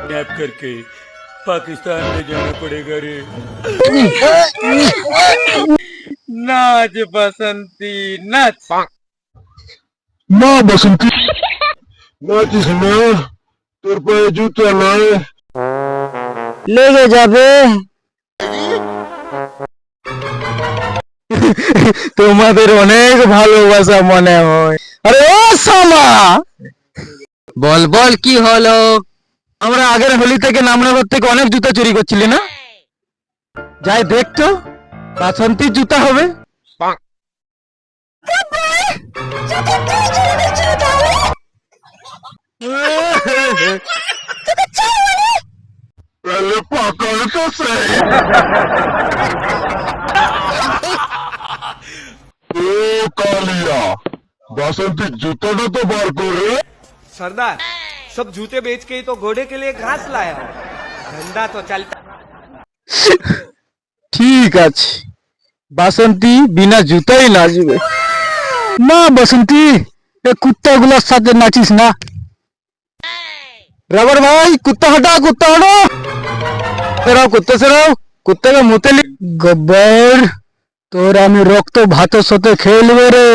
Kidnap करके पाकिस्तान ले जाना पड़ेगा रे। नाच बसंती नाच। না বসন্তী, নাচিস না, তোর পায়ে জুতো নাই। লেগে যাবে। তোমাদের অনেক ভালোবাসা মনে হয়। আরে ও সামা, বল বল কি হলো? আমরা আগের হোলি থেকে নামনগর থেকে অনেক জুতা চুরি করছিলি না? যাই দেখতো, বাসন্তীর জুতা হবে। पहले पकड़ तो सही। ओ कालिया, बसंती जूता तो बार कर रे। सरदार, सब जूते बेच के ही तो घोड़े के लिए घास लाया। धंधा तो चलता। ঠিক আছে, বাসন্তী বিনা জুতাই নাচবে। না বাসন্তী, এ কুত্তাগুলোর সাথে নাচিস না। रबर भाई, कुत्ता हटा, कुत्ता हटो। সেরাও কুত্তা, সেরাও কুত্তাকে মুতে লি। গব্বর, তোর আমি রক্ত ভাতের সাথে খেয়ে নেবো রে।